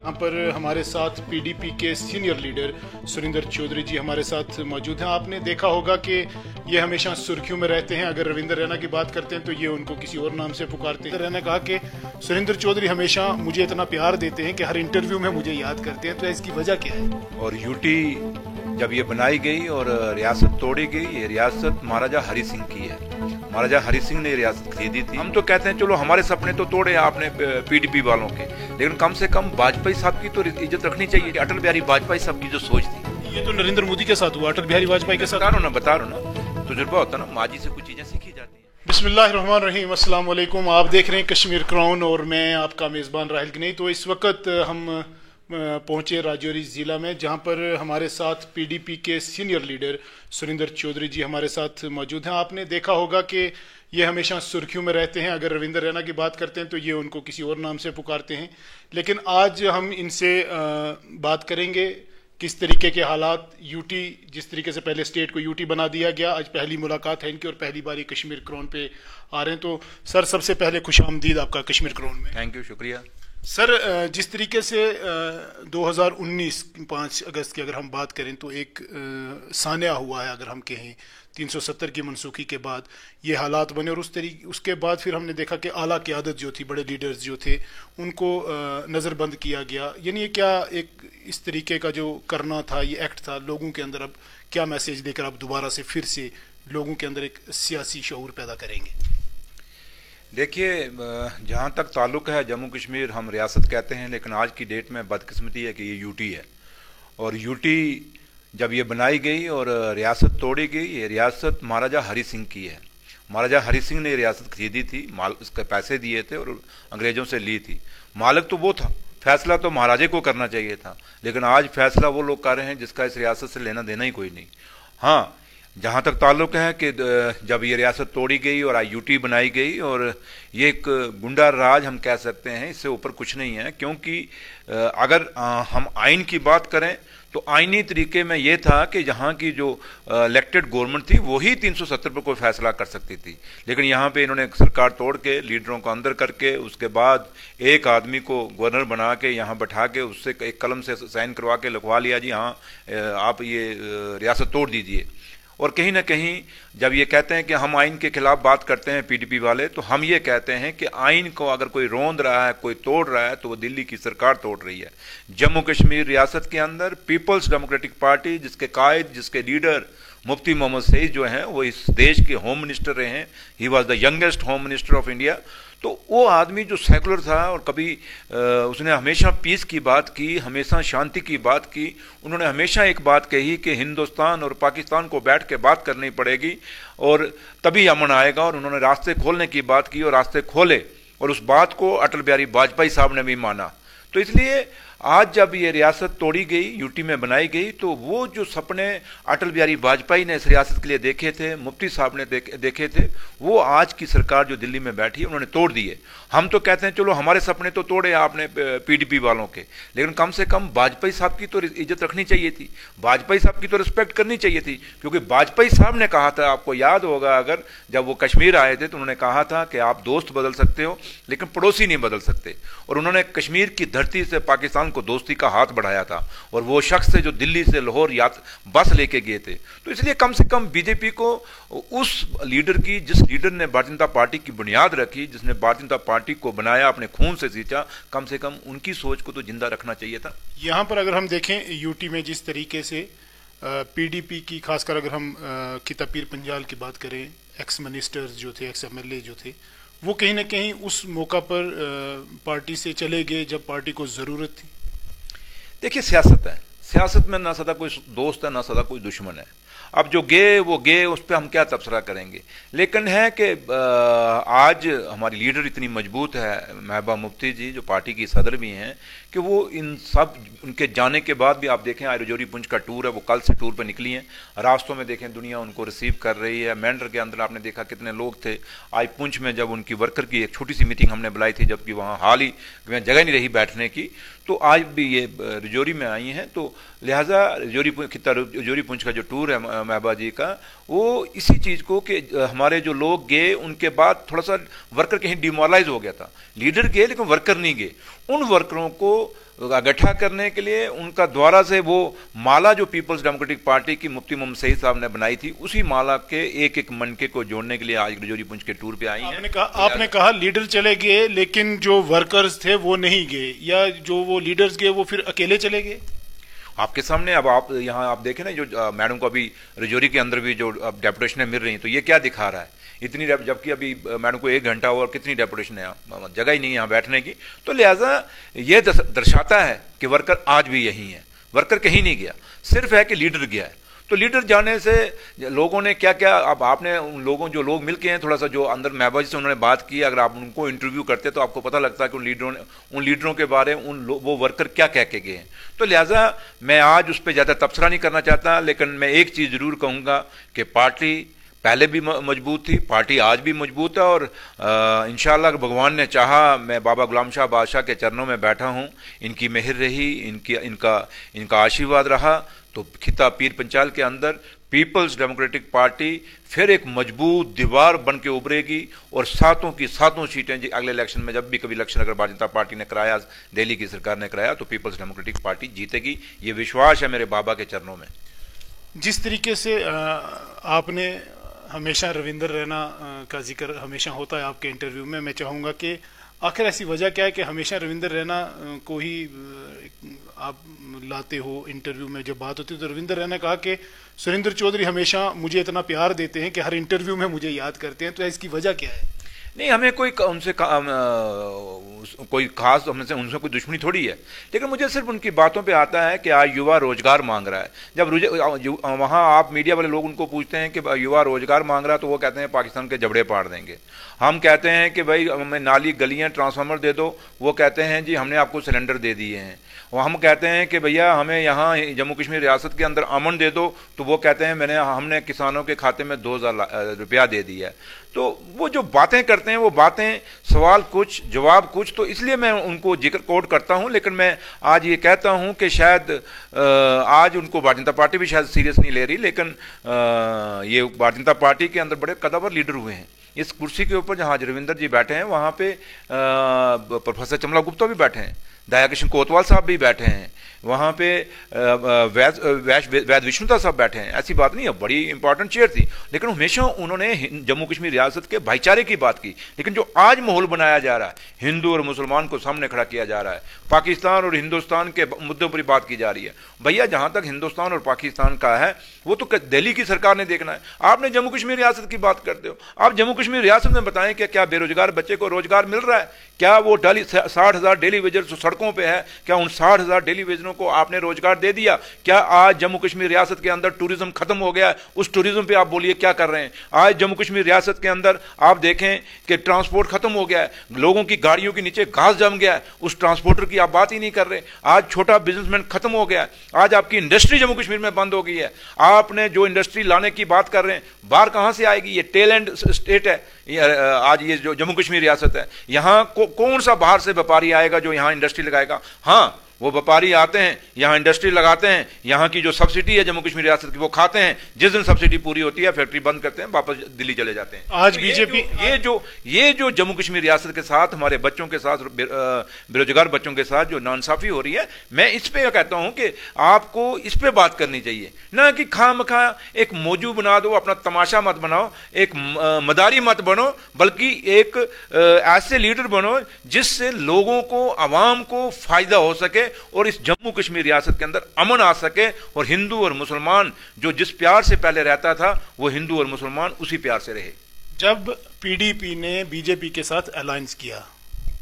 यहाँ पर हमारे साथ पीडीपी के सीनियर लीडर सुरिंदर चौधरी जी हमारे साथ मौजूद हैं। आपने देखा होगा कि ये हमेशा सुर्खियों में रहते हैं। अगर रविंद्र रैना की बात करते हैं तो ये उनको किसी और नाम से पुकारते हैं। रैना कहा कि सुरिंदर चौधरी हमेशा मुझे इतना प्यार देते हैं कि हर इंटरव्यू में मुझे याद करते हैं, तो इसकी वजह क्या है? और यूटी जब ये बनाई गई और रियासत तोड़ी गई, ये रियासत महाराजा हरि सिंह की है। महाराजा हरि सिंह ने रियासत खरीदी थी। हम तो कहते हैं चलो हमारे सपने तो तोड़े आपने पीडीपी वालों के, लेकिन कम से कम वाजपेयी साहब की तो इज्जत रखनी चाहिए। अटल बिहारी वाजपेयी साहब की जो सोच थी, ये तो नरेंद्र मोदी के साथ हुआ, अटल बिहारी वाजपेयी के साथ बता रहा हूँ ना, तजुर्बा होता ना, माजी से कुछ चीजें सीखी जाती है। बिस्मिल्लाहिर्रहमानिर्रहीम, अस्सलाम वालेकुम। आप देख रहे हैं कश्मीर क्राउन और मैं आपका मेज़बान राहिल गनई। तो इस वक्त हम पहुंचे राजौरी ज़िला में, जहां पर हमारे साथ पीडीपी के सीनियर लीडर सुरिंदर चौधरी जी हमारे साथ मौजूद हैं। आपने देखा होगा कि ये हमेशा सुर्खियों में रहते हैं। अगर रविंद्र रैना की बात करते हैं तो ये उनको किसी और नाम से पुकारते हैं, लेकिन आज हम इनसे बात करेंगे किस तरीके के हालात, यूटी जिस तरीके से पहले स्टेट को यूटी बना दिया गया, आज पहली मुलाकात है इनकी और पहली बार कश्मीर क्राउन पे आ रहे हैं। तो सर, सबसे पहले खुशामदीद आपका कश्मीर क्राउन में। थैंक यू, शुक्रिया सर। जिस तरीके से 2019 5 अगस्त की अगर हम बात करें तो एक सान्या हुआ है, अगर हम कहें 370 की मनसूखी के बाद ये हालात बने, और उसके बाद फिर हमने देखा कि आला क़यादत जो थी, बड़े लीडर्स जो थे, उनको नज़रबंद किया गया। यानी ये क्या एक इस तरीके का जो करना था, ये एक्ट था, लोगों के अंदर अब क्या मैसेज देकर आप दोबारा से फिर से लोगों के अंदर एक सियासी शऊर पैदा करेंगे? देखिए, जहाँ तक ताल्लुक़ है जम्मू कश्मीर, हम रियासत कहते हैं, लेकिन आज की डेट में बदकिस्मती है कि ये यूटी है। और यूटी जब ये बनाई गई और रियासत तोड़ी गई, ये रियासत महाराजा हरि सिंह की है। महाराजा हरि सिंह ने रियासत खरीदी थी, उसके पैसे दिए थे और अंग्रेज़ों से ली थी। मालिक तो वो था, फैसला तो महाराजे को करना चाहिए था, लेकिन आज फैसला वो लोग कर रहे हैं जिसका इस रियासत से लेना देना ही कोई नहीं। हाँ, जहाँ तक ताल्लुक़ है कि जब ये रियासत तोड़ी गई और यूटी बनाई गई, और ये एक गुंडा राज हम कह सकते हैं, इससे ऊपर कुछ नहीं है। क्योंकि अगर हम आइन की बात करें तो आइनी तरीके में ये था कि जहाँ की जो इलेक्टेड गवर्नमेंट थी वही 370 पर कोई फैसला कर सकती थी, लेकिन यहाँ पे इन्होंने सरकार तोड़ के लीडरों को अंदर करके उसके बाद एक आदमी को गवर्नर बना के यहाँ बैठा के उससे एक कलम से साइन करवा के लिखवा लिया, जी हाँ आप ये रियासत तोड़ दीजिए। और कहीं ना कहीं जब ये कहते हैं कि हम आइन के खिलाफ बात करते हैं पीडीपी वाले, तो हम ये कहते हैं कि आइन को अगर कोई रोंद रहा है, कोई तोड़ रहा है, तो वो दिल्ली की सरकार तोड़ रही है। जम्मू कश्मीर रियासत के अंदर पीपल्स डेमोक्रेटिक पार्टी, जिसके कायद, जिसके लीडर मुफ्ती मोहम्मद सईद जो हैं, वो इस देश के होम मिनिस्टर रहे हैं। He was the youngest home minister of India. तो वो आदमी जो सेकुलर था और कभी उसने हमेशा पीस की बात की, हमेशा शांति की बात की। उन्होंने हमेशा एक बात कही कि हिंदुस्तान और पाकिस्तान को बैठ के बात करनी पड़ेगी और तभी अमन आएगा, और उन्होंने रास्ते खोलने की बात की और रास्ते खोले, और उस बात को अटल बिहारी वाजपेयी साहब ने भी माना। तो इसलिए आज जब ये रियासत तोड़ी गई, यूटी में बनाई गई, तो वो जो सपने अटल बिहारी वाजपेयी ने इस रियासत के लिए देखे थे, मुफ्ती साहब ने देखे थे, वो आज की सरकार जो दिल्ली में बैठी है उन्होंने तोड़ दिए। हम तो कहते हैं चलो हमारे सपने तो तोड़े आपने पीडीपी वालों के, लेकिन कम से कम वाजपेयी साहब की तो इज्जत रखनी चाहिए थी, वाजपेयी साहब की तो रिस्पेक्ट करनी चाहिए थी। क्योंकि वाजपेयी साहब ने कहा था, आपको याद होगा अगर, जब वो कश्मीर आए थे तो उन्होंने कहा था कि आप दोस्त बदल सकते हो लेकिन पड़ोसी नहीं बदल सकते। और उन्होंने कश्मीर की धरती से पाकिस्तान को दोस्ती का हाथ बढ़ाया था, और वो शख्स थे जो दिल्ली से लाहौर बस लेके गए थे। तो इसलिए कम से कम बीजेपी को उस लीडर की, जिस लीडर ने भारतीय जनता पार्टी की बुनियाद रखी, जिसने भारतीय जनता पार्टी को बनाया, अपने खून से सींचा, कम से कम उनकी सोच को तो जिंदा रखना चाहिए था। यहाँ पर अगर हम देखें यूटी में जिस तरीके से पीडीपी की, खासकर अगर हम किता पीर पंजाल की बात करें, एक्स मिनिस्टर्स जो थे, एक्स एमएलए जो थे, वो कहीं ना कहीं उस मौका पर पार्टी से चले गए जब पार्टी को ज़रूरत थी। देखिए, सियासत है, सियासत में ना सदा कोई दोस्त है ना सदा कोई दुश्मन है। अब जो गए वो गए, उस पर हम क्या तबसरा करेंगे। लेकिन है कि आज हमारी लीडर इतनी मजबूत है, महबूबा मुफ्ती जी जो पार्टी की सदर भी हैं, कि वो इन सब उनके जाने के बाद भी आप देखें, आज रजौरी पुंछ का टूर है, वो कल से टूर पे निकली हैं। रास्तों में देखें दुनिया उनको रिसीव कर रही है। मेंढर के अंदर आपने देखा कितने लोग थे। आज पुंछ में जब उनकी वर्कर की एक छोटी सी मीटिंग हमने बुलाई थी, जबकि वहाँ हाल ही में जगह नहीं रही बैठने की, तो आज भी ये रजौरी में आई हैं। तो लिहाजा रजौरी पुंछ का जो टूर है है महबा जी का, वो इसी चीज़ को कि हमारे जो लोग गए उनके बाद थोड़ा सा वर्कर कहीं डिमोरलाइज हो गया था। लीडर गए लेकिन वर्कर नहीं गए। उन वर्करों को इकट्ठा करने के लिए उनका द्वारा से वो माला जो पीपल्स डेमोक्रेटिक पार्टी की मुफ्ती मोहम्मद सईद साहब ने बनाई थी, उसी माला के एक एक मनके को जोड़ने के लिए आज राजौरी पुंछ के टूर पे आई हैं। आपने कहा लीडर चले गए लेकिन जो वर्कर्स थे वो नहीं गए, या जो वो लीडर्स गए वो फिर अकेले चले गए? आपके सामने अब आप यहाँ आप देखें ना, जो मैडम को अभी राजौरी के अंदर भी जो डेपुटेशनें मिल रही हैं, तो ये क्या दिखा रहा है? इतनी जबकि अभी मैडम को 1 घंटा हुआ और कितनी डेपुटेशन है, जगह ही नहीं है यहाँ बैठने की। तो लिहाजा ये दर्शाता है कि वर्कर आज भी यही है, वर्कर कहीं नहीं गया, सिर्फ है कि लीडर गया है। तो लीडर जाने से लोगों ने क्या क्या, अब आपने उन लोगों जो लोग मिलके हैं, थोड़ा सा जो अंदर महबूब से उन्होंने बात की, अगर आप उनको इंटरव्यू करते तो आपको पता लगता है कि उन लीडरों के बारे में वो वर्कर क्या कह के गए हैं। तो लिहाजा मैं आज उस पर ज़्यादा तबसरा नहीं करना चाहता, लेकिन मैं एक चीज़ ज़रूर कहूँगा कि पार्टी पहले भी मजबूत थी, पार्टी आज भी मजबूत है, और इंशाअल्लाह भगवान ने चाहा, मैं बाबा गुलाम शाह बादशाह के चरणों में बैठा हूँ, इनकी मेहर रही, इनका आशीर्वाद रहा, तो खिता पीर पंचाल के अंदर पीपल्स डेमोक्रेटिक पार्टी फिर एक मजबूत दीवार बन के उभरेगी, और सातों की सातों सीटें जी अगले इलेक्शन में, जब भी कभी इलेक्शन अगर भारतीय जनता पार्टी ने कराया, दिल्ली की सरकार ने कराया, तो पीपल्स डेमोक्रेटिक पार्टी जीतेगी। ये विश्वास है मेरे बाबा के चरणों में। जिस तरीके से आपने हमेशा रविंदर रैना का जिक्र हमेशा होता है आपके इंटरव्यू में, मैं चाहूँगा कि आखिर ऐसी वजह क्या है कि हमेशा रविंदर रैना को ही आप लाते हो इंटरव्यू में? जब बात होती है तो रविंदर रैना कहा कि सुरेंद्र चौधरी हमेशा मुझे इतना प्यार देते हैं कि हर इंटरव्यू में मुझे याद करते हैं, तो इसकी वजह क्या है? नहीं, हमें कोई उनसे कोई खास हमसे उनसे कोई दुश्मनी थोड़ी है, लेकिन मुझे सिर्फ उनकी बातों पे आता है कि आज युवा रोजगार मांग रहा है। जब वहाँ आप मीडिया वाले लोग उनको पूछते हैं कि युवा रोजगार मांग रहा है, तो वो कहते हैं पाकिस्तान के जबड़े पाड़ देंगे। हम कहते हैं कि भाई हमें नाली गलियाँ ट्रांसफार्मर दे दो, वो कहते हैं जी हमने आपको सिलेंडर दे दिए हैं। और हम कहते हैं कि भैया हमें यहाँ जम्मू कश्मीर रियासत के अंदर अमन दे दो, तो वो कहते हैं हमने किसानों के खाते में 2000 रुपया दे दिया है। तो वो जो बातें करते हैं, वो बातें सवाल कुछ जवाब कुछ, तो इसलिए मैं उनको जिक्र कोट करता हूं। लेकिन मैं आज ये कहता हूं कि शायद आज उनको भारतीय जनता पार्टी भी शायद सीरियस नहीं ले रही, लेकिन ये भारतीय जनता पार्टी के अंदर बड़े कदावर लीडर हुए हैं। इस कुर्सी के ऊपर जहां रविंदर जी बैठे हैं, वहां पे प्रोफेसर चमला गुप्ता भी बैठे हैं, दया कृष्ण कोतवाल साहब भी बैठे हैं, वहाँ पे वैद विष्णुता साहब बैठे हैं। ऐसी बात नहीं है, बड़ी इंपॉर्टेंट चेयर थी, लेकिन हमेशा उन्होंने जम्मू कश्मीर रियासत के भाईचारे की बात की। लेकिन जो आज माहौल बनाया जा रहा है, हिंदू और मुसलमान को सामने खड़ा किया जा रहा है, पाकिस्तान और हिंदुस्तान के मुद्दों पर बात की जा रही है। भैया जहाँ तक हिंदुस्तान और पाकिस्तान का है, वो तो दिल्ली की सरकार ने देखना है। आपने जम्मू कश्मीर रियासत की बात करते हो, आप जम्मू कश्मीर रियासत में बताएं कि क्या बेरोजगार बच्चे को रोजगार मिल रहा है? क्या वो 60,000 डेली वेजर सड़कों पे है, क्या उन 60,000 डेली वेजरों को आपने रोजगार दे दिया? क्या आज जम्मू कश्मीर रियासत के अंदर टूरिज्म खत्म हो गया है? उस टूरिज्म पे आप बोलिए क्या कर रहे हैं? आज जम्मू कश्मीर रियासत के अंदर आप देखें कि ट्रांसपोर्ट खत्म हो गया है, लोगों की गाड़ियों के नीचे घास जम गया है, उस ट्रांसपोर्टर की आप बात ही नहीं कर रहे। आज छोटा बिजनेसमैन खत्म हो गया है, आज आपकी इंडस्ट्री जम्मू कश्मीर में बंद हो गई है। आपने जो इंडस्ट्री लाने की बात कर रहे हैं, बाहर कहां से आएगी? ये टेल एंड स्टेट है आज ये जो जम्मू कश्मीर रियासत है। यहां कौन सा बाहर से व्यापारी आएगा जो यहां इंडस्ट्री लगाएगा? हाँ, वो व्यापारी आते हैं, यहाँ इंडस्ट्री लगाते हैं, यहाँ की जो सब्सिडी है जम्मू कश्मीर रियासत की वो खाते हैं, जिस दिन सब्सिडी पूरी होती है फैक्ट्री बंद करते हैं, वापस दिल्ली चले जाते हैं। आज तो बीजेपी ये जो जम्मू कश्मीर रियासत के साथ, हमारे बच्चों के साथ, बेरोजगार बच्चों के साथ जो नाइंसाफी हो रही है, मैं इस पे कहता हूं कि आपको इस पे बात करनी चाहिए, ना कि खामखा एक मौजू बना दो, अपना तमाशा मत बनाओ, एक मदारी मत बनो, बल्कि एक ऐसे लीडर बनो जिससे लोगों को, आवाम को फायदा हो सके और इस जम्मू कश्मीर रियासत के अंदर अमन आ सके, और हिंदू और मुसलमान जो जिस प्यार से पहले रहता था, वो हिंदू और मुसलमान उसी प्यार से रहे। जब पीडीपी ने बीजेपी के साथ अलायंस किया,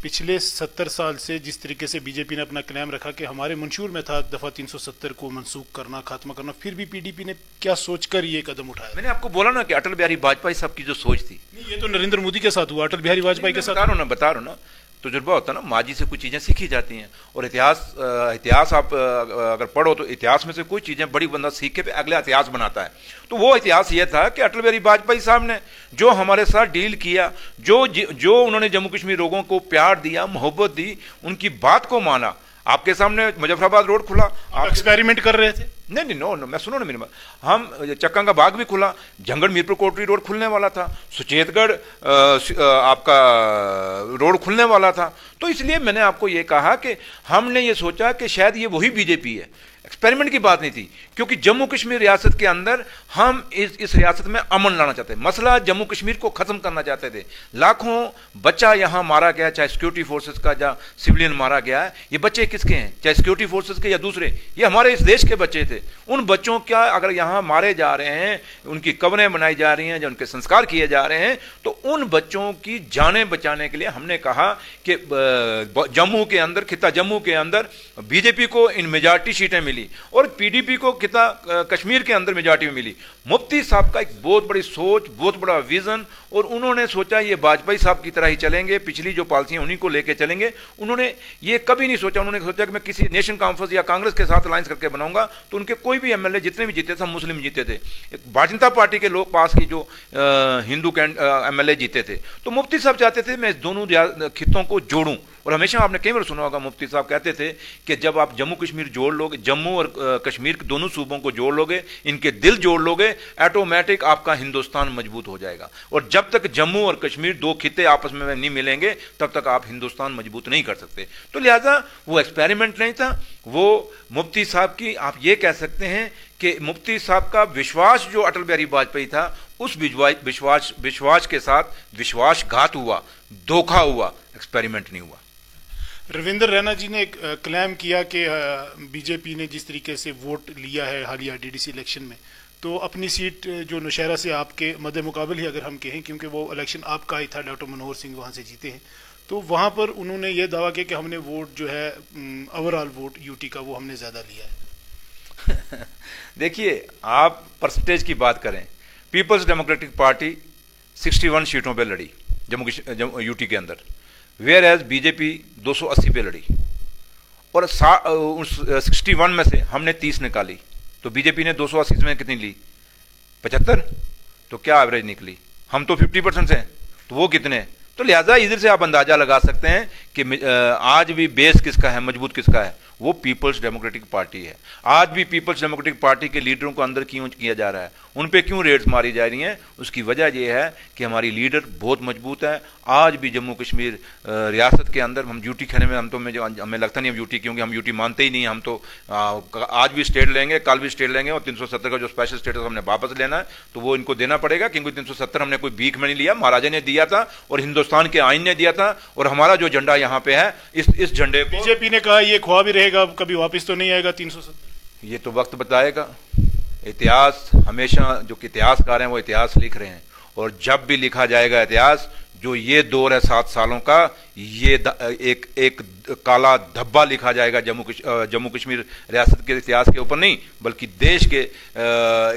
पिछले 70 साल से जिस तरीके से बीजेपी ने अपना क्लेम रखा कि हमारे मंशूर में था दफा 370 को मनसूख करना, खात्मा करना, फिर भी पीडीपी ने क्या सोचकर ये कदम उठाया? मैंने आपको बोला ना कि अटल बिहारी वाजपेयी साहब की जो सोच थी, नहीं, ये तो नरेंद्र मोदी के साथ हुआ, अटल बिहारी वाजपेयी के साथ बता रहा हूं ना, तजुर्बा होता है ना, माजी से कुछ चीजें सीखी जाती हैं। और इतिहास आप अगर पढ़ो तो इतिहास में से कुछ चीजें बड़ी बंदा सीख के अगला इतिहास बनाता है। तो वो इतिहास ये था कि अटल बिहारी वाजपेयी साहब ने जो हमारे साथ डील किया, जो उन्होंने जम्मू कश्मीर लोगों को प्यार दिया, मोहब्बत दी, उनकी बात को माना। आपके सामने मुजफ्फराबाद रोड खुला, आप एक्सपेरिमेंट कर रहे थे? नहीं नहीं, नो नो, मैं सुनो ना मेरी बात। हम चक्का का बाग भी खुला, जंगल मीरपुर कोटरी रोड खुलने वाला था, सुचेतगढ़ आपका रोड खुलने वाला था। तो इसलिए मैंने आपको ये कहा कि हमने ये सोचा कि शायद ये वही बीजेपी है। एक्सपेरिमेंट की बात नहीं थी, क्योंकि जम्मू कश्मीर रियासत के अंदर हम इस रियासत में अमन लाना चाहते थे। मसला जम्मू कश्मीर को खत्म करना चाहते थे। लाखों बच्चा यहां मारा गया, चाहे सिक्योरिटी फोर्सेस का या सिविलियन मारा गया है। ये बच्चे किसके हैं, चाहे सिक्योरिटी फोर्सेस के या दूसरे, ये हमारे इस देश के बच्चे थे। उन बच्चों का अगर यहां मारे जा रहे हैं, उनकी कब्रें बनाई जा रही हैं, जो उनके संस्कार किए जा रहे हैं, तो उन बच्चों की जानें बचाने के लिए हमने कहा कि जम्मू के अंदर, खिता जम्मू के अंदर बीजेपी को इन मेजॉरिटी सीटें मिली और पीडीपी को खिता कश्मीर के अंदर मेजॉरिटी में मिली। मुफ्ती साहब का एक बहुत बड़ी सोच, बहुत बड़ा विजन, और उन्होंने सोचा ये वाजपेयी साहब की तरह ही चलेंगे, पिछली जो पॉलिसी उन्हीं को लेके चलेंगे। उन्होंने ये कभी नहीं सोचा, उन्होंने सोचा कि मैं किसी नेशन कॉन्फ्रेंस या कांग्रेस के साथ अलायंस करके बनाऊंगा। तो उनके कोई भी एमएलए जितने भी जीते थे, मुस्लिम जीते थे। भारतीय जनता पार्टी के लोग पास की जो हिंदू एमएलए जीते थे। तो मुफ्ती साहब चाहते थे मैं इस दोनों खितों को जोड़ूं। और हमेशा आपने कई बार सुना होगा, मुफ्ती साहब कहते थे कि जब आप जम्मू कश्मीर जोड़ लोगे, जम्मू और कश्मीर के दोनों सूबों को जोड़ लोगे, इनके दिल जोड़ लोगे, ऑटोमेटिक आपका हिंदुस्तान मजबूत हो जाएगा। और जब तक जम्मू और कश्मीर दो खिते आपस में नहीं मिलेंगे, तब तक आप हिंदुस्तान मजबूत नहीं कर सकते। तो लिहाजा वो एक्सपेरिमेंट नहीं था, वो मुफ्ती साहब की, आप ये कह सकते हैं कि मुफ्ती साहब का विश्वास जो अटल बिहारी वाजपेयी था, उस विश्वास के साथ विश्वासघात हुआ, धोखा हुआ, एक्सपेरिमेंट नहीं हुआ। रविंद्र रैना जी ने एक क्लेम किया कि बीजेपी ने जिस तरीके से वोट लिया है हालिया डीडीसी इलेक्शन में, तो अपनी सीट जो नौशहरा से आपके मद्दे मुकाबल ही अगर हम कहें, क्योंकि वो इलेक्शन आपका ही था, डॉक्टर मनोहर सिंह वहाँ से जीते हैं, तो वहाँ पर उन्होंने ये दावा किया कि हमने वोट जो है ओवरऑल वोट यूटी का वो हमने ज़्यादा लिया है। देखिए, आप परसेंटेज की बात करें, पीपल्स डेमोक्रेटिक पार्टी 61 सीटों पे लड़ी जम्मू यूटी के अंदर, वेयर एज बीजेपी 280 पे लड़ी, और 61 में से हमने 30 निकाली। तो बीजेपी ने 280 में कितनी ली, 75। तो क्या एवरेज निकली, हम तो 50% हैं, तो वो कितने। तो लिहाजा इधर से आप अंदाजा लगा सकते हैं कि आज भी बेस किसका है, मजबूत किसका है, वो पीपल्स डेमोक्रेटिक पार्टी है। आज भी पीपल्स डेमोक्रेटिक पार्टी के लीडरों को अंदर क्यों किया जा रहा है, उन पे क्यों रेड्स मारी जा रही हैं, उसकी वजह यह है कि हमारी लीडर बहुत मजबूत है। आज भी जम्मू कश्मीर रियासत के अंदर हम यूटी खाने में, हमें लगता नहीं हम यूटी, क्योंकि हम यूटी मानते ही नहीं। हम तो आज भी स्टेट लेंगे, कल भी स्टेट लेंगे, और 370 का जो स्पेशल स्टेटस हमने वापस लेना है, तो वो इनको देना पड़ेगा, क्योंकि 370 हमने कोई भीख में नहीं लिया, महाराजा ने दिया था और हिंदुस्तान के आइन ने दिया था। और हमारा जो झंडा यहाँ पे है, इस झंडे को बीजेपी ने कहा ये ख्वाब ही रहेगा, कभी वापस तो नहीं आएगा 370। ये तो वक्त बताएगा। इतिहास हमेशा, जो इतिहासकार हैं वो इतिहास लिख रहे हैं, और जब भी लिखा जाएगा इतिहास, जो ये दौर है 7 सालों का, ये एक काला धब्बा लिखा जाएगा जम्मू कश्मीर रियासत के इतिहास के ऊपर नहीं, बल्कि देश के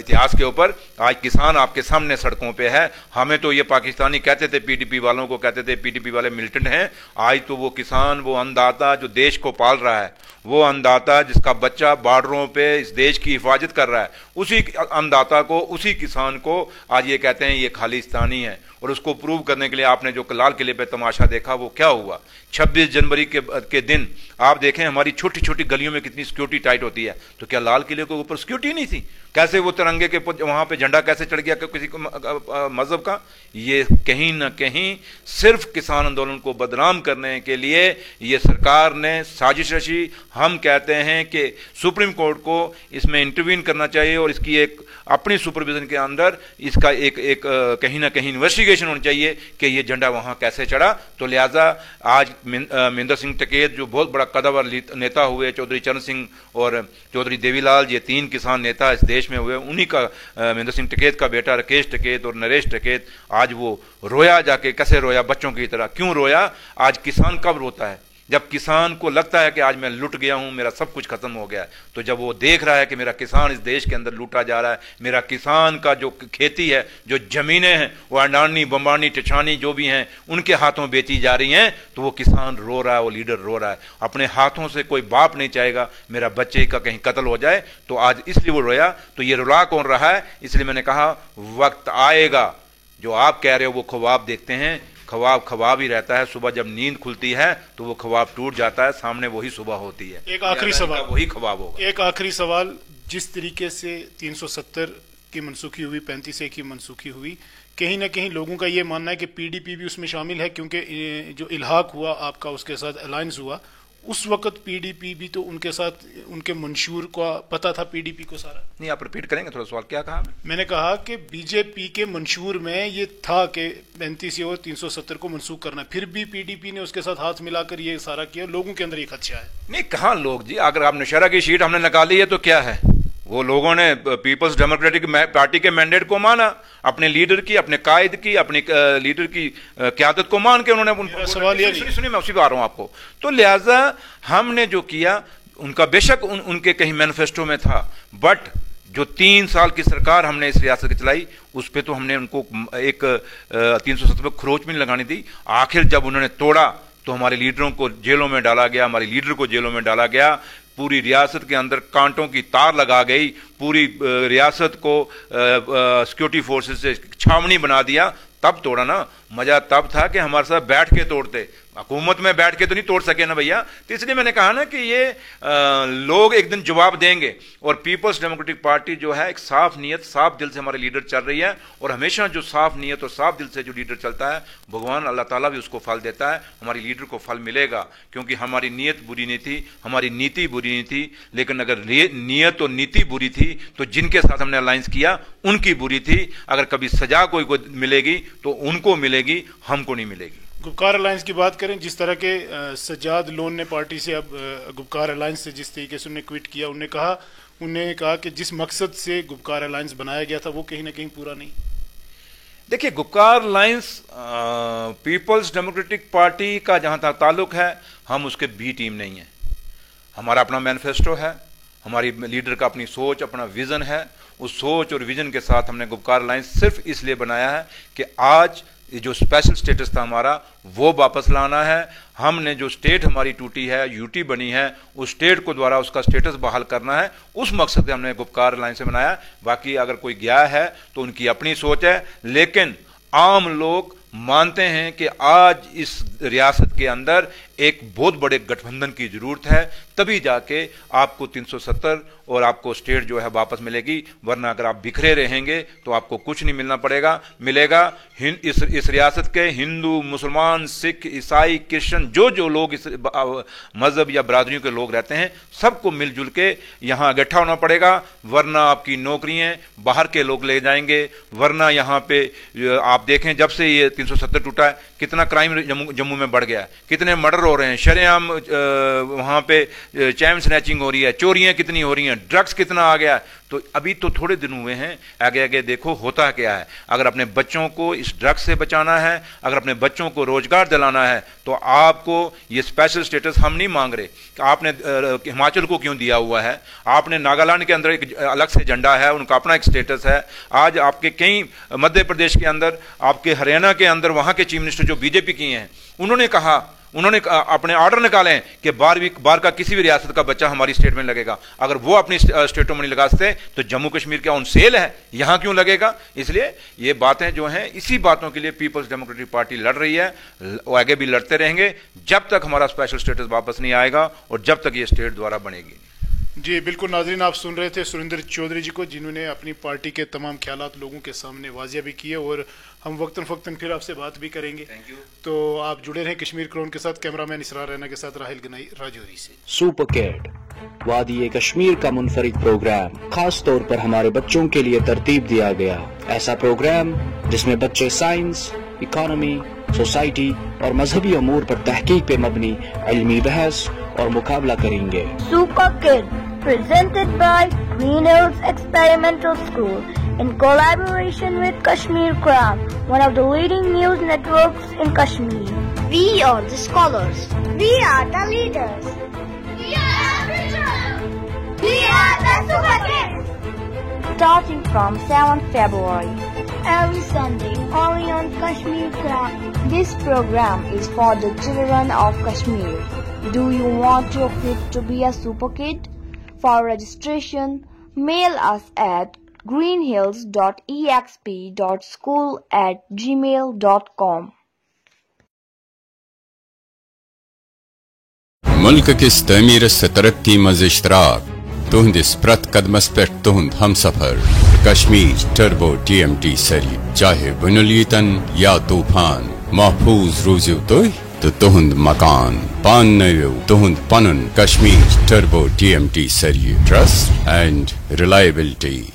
इतिहास के ऊपर। आज किसान आपके सामने सड़कों पे है। हमें तो ये पाकिस्तानी कहते थे, पीडीपी वालों को कहते थे पीडीपी वाले मिलिटेंट हैं। आज तो वो किसान, वो अन्नदाता जो देश को पाल रहा है, वो अन्नदाता जिसका बच्चा बॉर्डरों पे इस देश की हिफाजत कर रहा है, उसी अन्नदाता को, उसी किसान को आज ये कहते हैं ये खालिस्तानी है। और उसको प्रूव करने के लिए आपने जो लाल किले पे तमाशा देखा, वो क्या हुआ। 26 जनवरी के दिन आप देखें हमारी छोटी छोटी गलियों में कितनी सिक्योरिटी टाइट होती है, तो क्या लाल किले के ऊपर सिक्योरिटी नहीं थी? कैसे वो तिरंगे के वहां पे झंडा कैसे चढ़ गया किसी मजहब का? ये कहीं ना कहीं सिर्फ किसान आंदोलन को बदनाम करने के लिए ये सरकार ने साजिश रची। हम कहते हैं कि सुप्रीम कोर्ट को इसमें इंटरवीन करना चाहिए, और इसकी एक अपनी सुपरविजन के अंदर इसका एक कहीं ना कहीं इन्वेस्टिगेशन होनी चाहिए कि ये झंडा वहां कैसे चढ़ा। तो लिहाजा आज महेंद्र सिंह टिकैत जो बहुत बड़ा कदावर नेता हुए, चौधरी चरण सिंह और चौधरी देवीलाल, ये 3 किसान नेता इस देश में हुए, उन्हीं का महेंद्र सिंह टिकैत का बेटा राकेश टिकैत और नरेश टिकैत, आज वो रोया जाके, कैसे रोया, बच्चों की तरह। क्यों रोया? आज किसान कब रोता है? जब किसान को लगता है कि आज मैं लुट गया हूं, मेरा सब कुछ खत्म हो गया है। तो जब वो देख रहा है कि मेरा किसान इस देश के अंदर लूटा जा रहा है, मेरा किसान का जो खेती है, जो जमीनें हैं, वो अडानी, बंबानी, टिछानी जो भी हैं, उनके हाथों बेची जा रही हैं, तो वो किसान रो रहा है, वो लीडर रो रहा है। अपने हाथों से कोई बाप नहीं चाहेगा मेरा बच्चे का कहीं कत्ल हो जाए, तो आज इसलिए वो रोया। तो ये रुला कौन रहा है? इसलिए मैंने कहा वक्त आएगा, जो आप कह रहे हो वो ख्वाब देखते हैं, ख्वाब ख्वाब ही रहता है, सुबह जब नींद खुलती है तो वो ख्वाब टूट जाता है, सामने वही सुबह होती है। एक आखिरी सवाल, वही ख्वाब होगा। एक आखिरी सवाल, जिस तरीके से 370 की मनसूखी हुई, 35A की मनसूखी हुई, कहीं ना कहीं लोगों का ये मानना है कि पीडीपी भी उसमें शामिल है, क्योंकि जो इल्हाक हुआ आपका, उसके साथ अलायंस हुआ, उस वक्त पीडीपी भी तो उनके साथ, उनके मंशूर का पता था पीडीपी को सारा। नहीं, आप रिपीट करेंगे थोड़ा सवाल, क्या कहा? मैंने कहा कि बीजेपी के मंशूर में ये था कि 35A और 370 को मनसूख करना, फिर भी पीडीपी ने उसके साथ हाथ मिलाकर ये सारा किया। लोगों के अंदर ये खदशा है। नहीं, कहाँ लोग जी, अगर आप नौशहरा की सीट हमने निकाली है तो क्या है, वो लोगों ने पीपल्स डेमोक्रेटिक पार्टी के मैंडेट को माना, अपने लीडर की, अपने कायद की, अपने लीडर की क़यादत को मान के उन्होंने सवाल ये सुनिए, मैं उसी पर आ रहा हूं आपको। तो लिहाजा हमने जो किया, उनका बेशक उनके कहीं मैनिफेस्टो में था, बट जो 3 साल की सरकार हमने इस रियासत की चलाई, उस पर तो हमने उनको एक 370 पर खरोच भी नहीं लगानी दी। आखिर जब उन्होंने तोड़ा तो हमारे लीडरों को जेलों में डाला गया, हमारे लीडर को जेलों में डाला गया, पूरी रियासत के अंदर कांटों की तार लगा गई, पूरी रियासत को सिक्योरिटी फोर्सेस से छावनी बना दिया। तब तोड़ा ना, मजा तब था कि हमारे साथ बैठ के तोड़ते, हुकूमत में बैठ के तो नहीं तोड़ सके ना भैया। तो इसलिए मैंने कहा ना कि ये लोग एक दिन जवाब देंगे, और पीपल्स डेमोक्रेटिक पार्टी जो है एक साफ नीयत, साफ दिल से हमारे लीडर चल रही है, और हमेशा जो साफ नीयत और साफ दिल से जो लीडर चलता है, भगवान अल्लाह ताला भी उसको फल देता है। हमारी लीडर को फल मिलेगा, क्योंकि हमारी नीयत बुरी नहीं थी, हमारी नीति बुरी नहीं थी, लेकिन अगर नीयत और नीति बुरी थी तो जिनके साथ हमने अलायंस किया उनकी बुरी थी। अगर कभी सजा कोई मिलेगी तो उनको मिलेगी, हमको नहीं मिलेगी। गुपकार अलायंस की बात करें, जिस तरह के सज्जाद लोन ने पार्टी से, अब गुपकार अलायंस से जिस तरीके से उन्हें क्विट किया, उन्हें कहा कि जिस मकसद से गुपकार अलायंस बनाया गया था वो कहीं ना कहीं पूरा नहीं। देखिए, Gupkar alliance People's Democratic Party का जहां तक ताल्लुक है, हम उसके बी टीम नहीं है। हमारा अपना मैनिफेस्टो है, हमारी लीडर का अपनी सोच, अपना विजन है। उस सोच और विजन के साथ हमने गुपकार अलायंस सिर्फ इसलिए बनाया है कि आज ये जो स्पेशल स्टेटस था हमारा, वो वापस लाना है। हमने जो स्टेट हमारी टूटी है, यूटी बनी है, उस स्टेट को द्वारा उसका स्टेटस बहाल करना है। उस मकसद से हमने गुपकार अलायंस से बनाया। बाकी अगर कोई गया है तो उनकी अपनी सोच है, लेकिन आम लोग मानते हैं कि आज इस रियासत के अंदर एक बहुत बड़े गठबंधन की जरूरत है, तभी जाके आपको 370 और आपको स्टेट जो है वापस मिलेगी। वरना अगर आप बिखरे रहेंगे तो आपको कुछ नहीं मिलेगा। इस रियासत के हिंदू, मुसलमान, सिख, ईसाई, क्रिश्चियन, जो लोग इस मजहब या बरादरियों के लोग रहते हैं, सबको मिलजुल के यहाँ इकट्ठा होना पड़ेगा। वरना आपकी नौकरियां बाहर के लोग ले जाएंगे। वरना यहाँ पे आप देखें, जब से ये 370 टूटा है, कितना क्राइम जम्मू में बढ़ गया है, कितने मर्डर हो रहे हैं, शरेआम वहां पे चैन स्नैचिंग हो रही है, चोरियां कितनी हो रही हैं, ड्रग्स कितना आ गया है। तो अभी तो थोड़े दिन हुए हैं, आगे आगे देखो होता क्या है। अगर अपने बच्चों को इस ड्रग्स से बचाना है, अगर अपने बच्चों को रोजगार दिलाना है, तो आपको ये स्पेशल स्टेटस हम नहीं मांग रहे। आपने हिमाचल को क्यों दिया हुआ है? आपने नागालैंड के अंदर एक अलग से झंडा है, उनका अपना एक स्टेटस है। आज आपके कई मध्य प्रदेश के अंदर, आपके हरियाणा के अंदर, वहां के चीफ मिनिस्टर जो बीजेपी के हैं, उन्होंने अपने ऑर्डर निकाले हैं कि बार का किसी भी रियासत का बच्चा हमारी स्टेट में लगेगा। अगर वो अपनी स्टेटों में नहीं लगा सकते तो जम्मू कश्मीर क्या उन सेल है, यहां क्यों लगेगा? इसलिए ये बातें जो हैं, इसी बातों के लिए पीपल्स डेमोक्रेटिक पार्टी लड़ रही है, वो आगे भी लड़ते रहेंगे जब तक हमारा स्पेशल स्टेटस वापस नहीं आएगा और जब तक ये स्टेट द्वारा बनेगी। जी बिल्कुल, नाजरीन, आप सुन रहे थे सुरेंद्र चौधरी जी को, जिन्होंने अपनी पार्टी के तमाम ख्यालात लोगों के सामने वाजिया भी किए, और हम वक्तन फ़क्तन फिर आपसे बात भी करेंगे। Thank you. तो आप जुड़े रहें कश्मीर क्राउन के साथ। कैमरामैन इसरार रैना के साथ राहिल गनाई, राजौरी से। सुपर किड वादी कश्मीर का मुनफरिद प्रोग्राम, खास तौर पर हमारे बच्चों के लिए तरतीब दिया गया। ऐसा प्रोग्राम जिसमें बच्चे साइंस, इकोनॉमी, सोसाइटी और मजहबी अमूर पर तहकीक पे मबनी इल्मी बहस और मुकाबला करेंगे। Super kid presented by Green Hills Experimental School in collaboration with Kashmir Crown, one of the leading news networks in Kashmir. We are the scholars. We are the leaders. We are the teachers. We are the super kids. Starting from 7th February, every Sunday, only on Kashmir Crown. This program is for the children of Kashmir. Do you want your kid to be a super kid? For registration, mail us at greenhills.exp.school@gmail.com. मुल्क किस तमीर से तरक्की मज इश्तराक तुहंदिस प्रत कदमस पे तुहंद हम सफर Kashmir turbo TMT सरी चाहे बुनुलीतन या तूफान महफूज रोज़िव तो तुहंद मकान पान नयो तुहंद पनुन कश्मीर टर्बो TMT सरी ट्रस्ट एंड रिलायबिलिटी।